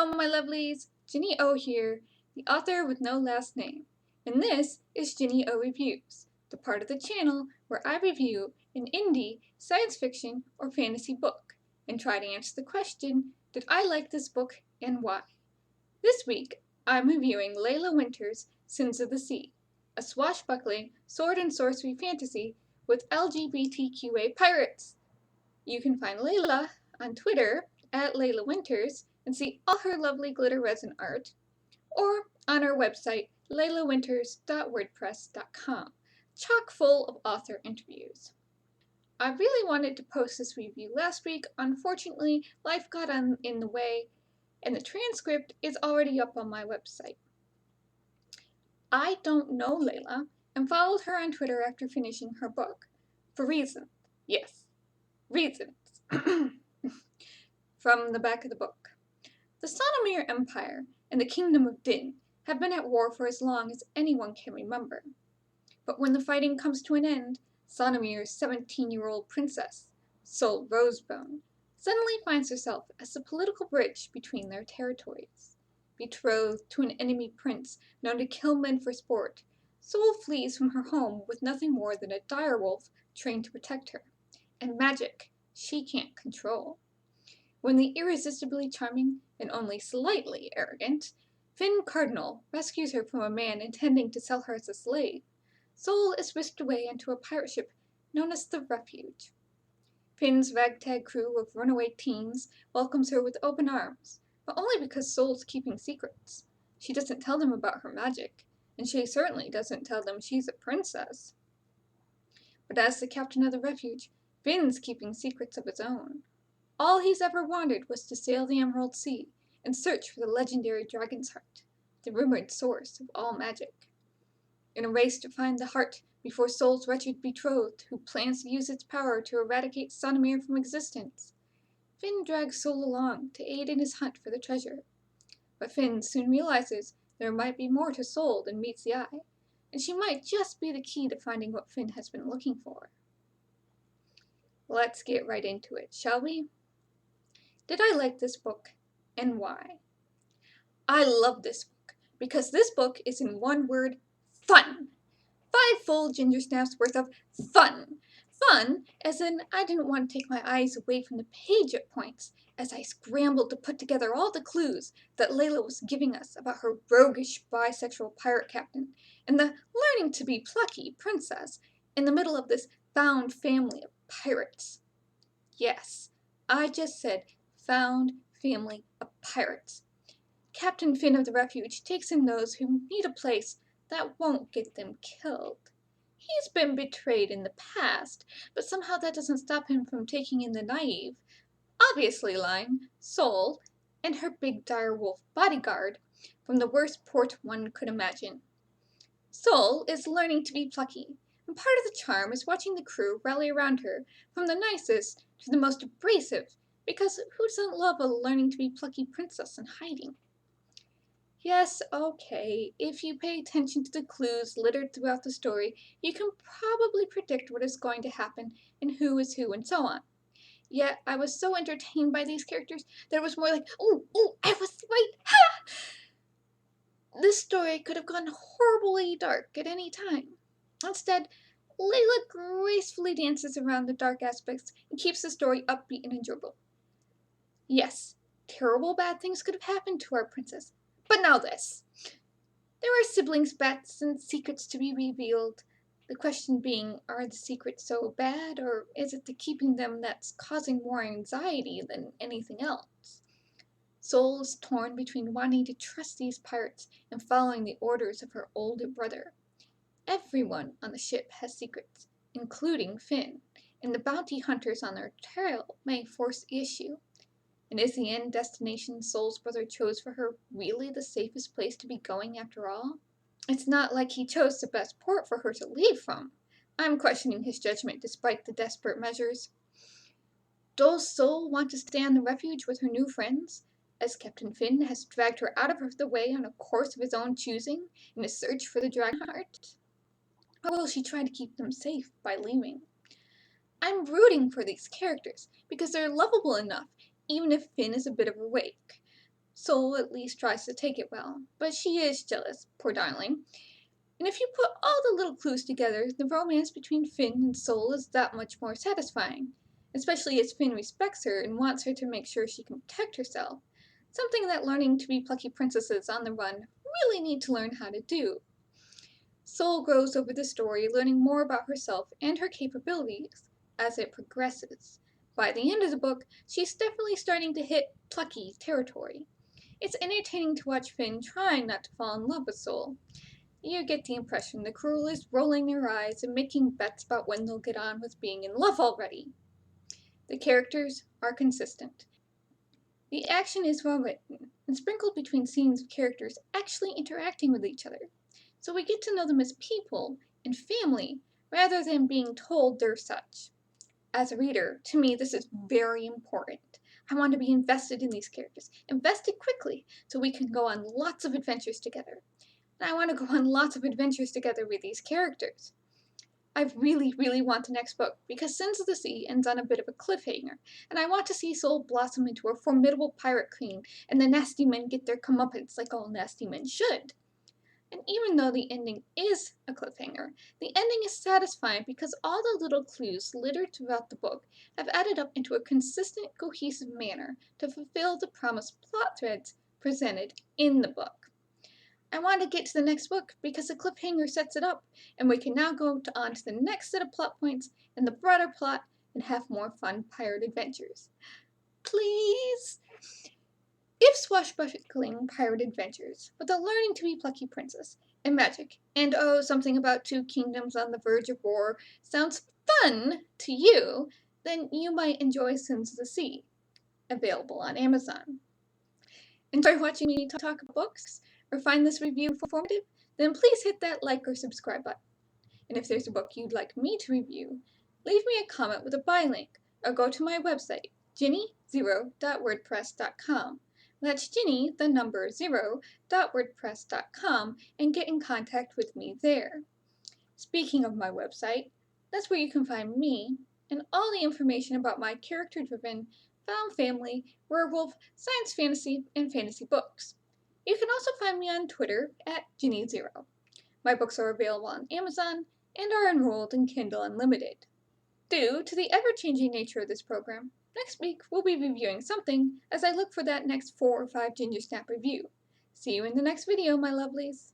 Hello, my lovelies! Ginny O here, the author with no last name. And this is Ginny O Reviews, the part of the channel where I review an indie, science fiction, or fantasy book, and try to answer the question, did I like this book and why? This week, I'm reviewing Laila Winters' Sins of the Sea, a swashbuckling sword and sorcery fantasy with LGBTQA pirates. You can find Laila on Twitter at Laila Winters and see all her lovely glitter resin art, or on our website lailawinters.wordpress.com, chock full of author interviews. I really wanted to post this review last week. Unfortunately, life got in the way, and the transcript is already up on my website. I don't know Laila and followed her on Twitter after finishing her book. For reasons. Yes, reasons. From the back of the book. The Sonomir Empire and the Kingdom of Din have been at war for as long as anyone can remember. But when the fighting comes to an end, Sonomir's 17-year-old princess, Sol Rosebone, suddenly finds herself as the political bridge between their territories. Betrothed to an enemy prince known to kill men for sport, Sol flees from her home with nothing more than a direwolf trained to protect her, and magic she can't control. When the irresistibly charming and only slightly arrogant Finn Cardinal rescues her from a man intending to sell her as a slave, Sol is whisked away onto a pirate ship known as the Refuge. Finn's ragtag crew of runaway teens welcomes her with open arms, but only because Sol's keeping secrets. She doesn't tell them about her magic, and she certainly doesn't tell them she's a princess. But as the captain of the Refuge, Finn's keeping secrets of his own. All he's ever wanted was to sail the Emerald Sea and search for the legendary Dragon's Heart, the rumored source of all magic. In a race to find the heart before Sol's wretched betrothed, who plans to use its power to eradicate Sonomir from existence, Finn drags Sol along to aid in his hunt for the treasure. But Finn soon realizes there might be more to Sol than meets the eye, and she might just be the key to finding what Finn has been looking for. Let's get right into it, shall we? Did I like this book, and why? I love this book, because this book is in one word, fun. 5 full ginger snaps worth of fun. Fun, as in I didn't want to take my eyes away from the page at points, as I scrambled to put together all the clues that Laila was giving us about her roguish bisexual pirate captain, and the learning to be plucky princess in the middle of this found family of pirates. Yes, I just said found family of pirates. Captain Finn of the Refuge takes in those who need a place that won't get them killed. He's been betrayed in the past, but somehow that doesn't stop him from taking in the naive, obviously lying, Sol, and her big direwolf bodyguard from the worst port one could imagine. Sol is learning to be plucky, and part of the charm is watching the crew rally around her, from the nicest to the most abrasive, because who doesn't love a learning to be plucky princess in hiding? Yes, okay, if you pay attention to the clues littered throughout the story, you can probably predict what is going to happen and who is who and so on. Yet, I was so entertained by these characters that it was more like, oh, I was right, ha! This story could have gone horribly dark at any time. Instead, Laila gracefully dances around the dark aspects and keeps the story upbeat and enjoyable. Yes, terrible bad things could have happened to our princess, but now this. There are siblings' bets and secrets to be revealed. The question being, are the secrets so bad, or is it the keeping them that's causing more anxiety than anything else? Sol is torn between wanting to trust these pirates and following the orders of her older brother. Everyone on the ship has secrets, including Finn, and the bounty hunters on their trail may force the issue. And is the end destination Sol's brother chose for her really the safest place to be going after all? It's not like he chose the best port for her to leave from. I'm questioning his judgment despite the desperate measures. Does Sol want to stay on the Refuge with her new friends, as Captain Finn has dragged her out of the way on a course of his own choosing in a search for the Dragon Heart? Or will she try to keep them safe by leaving? I'm rooting for these characters because they're lovable enough, even if Finn is a bit of a wake. Soul at least tries to take it well, but she is jealous, poor darling. And if you put all the little clues together, the romance between Finn and Soul is that much more satisfying, especially as Finn respects her and wants her to make sure she can protect herself, something that learning to be plucky princesses on the run really need to learn how to do. Soul grows over the story, learning more about herself and her capabilities as it progresses. By the end of the book, she's definitely starting to hit plucky territory. It's entertaining to watch Finn trying not to fall in love with Soul. You get the impression the crew is rolling their eyes and making bets about when they'll get on with being in love already. The characters are consistent. The action is well written and sprinkled between scenes of characters actually interacting with each other, so we get to know them as people and family rather than being told they're such. As a reader, to me this is very important. I want to be invested in these characters, invested quickly, so we can go on lots of adventures together. And I want to go on lots of adventures together with these characters. I really, really want the next book because Sins of the Sea ends on a bit of a cliffhanger, and I want to see Soul blossom into a formidable pirate queen and the nasty men get their comeuppance like all nasty men should. And even though the ending is a cliffhanger, the ending is satisfying because all the little clues littered throughout the book have added up into a consistent, cohesive manner to fulfill the promised plot threads presented in the book. I want to get to the next book because the cliffhanger sets it up, and we can now go on to the next set of plot points and the broader plot and have more fun pirate adventures. Please! If swashbuckling pirate adventures with a learning to be plucky princess and magic, and oh, something about two kingdoms on the verge of war sounds fun to you, then you might enjoy Sins of the Sea, available on Amazon. Enjoy watching me talk about books, or find this review informative? Then please hit that like or subscribe button. And if there's a book you'd like me to review, leave me a comment with a buy link, or go to my website, ginny0.wordpress.com. That's Ginny, the number 0.wordpress.com, and get in contact with me there. Speaking of my website, that's where you can find me and all the information about my character-driven, found family, werewolf, science fantasy, and fantasy books. You can also find me on Twitter at Ginny0. My books are available on Amazon and are enrolled in Kindle Unlimited. Due to the ever-changing nature of this program, next week we'll be reviewing something as I look for that next 4 or 5 Ginger Snap review. See you in the next video, my lovelies!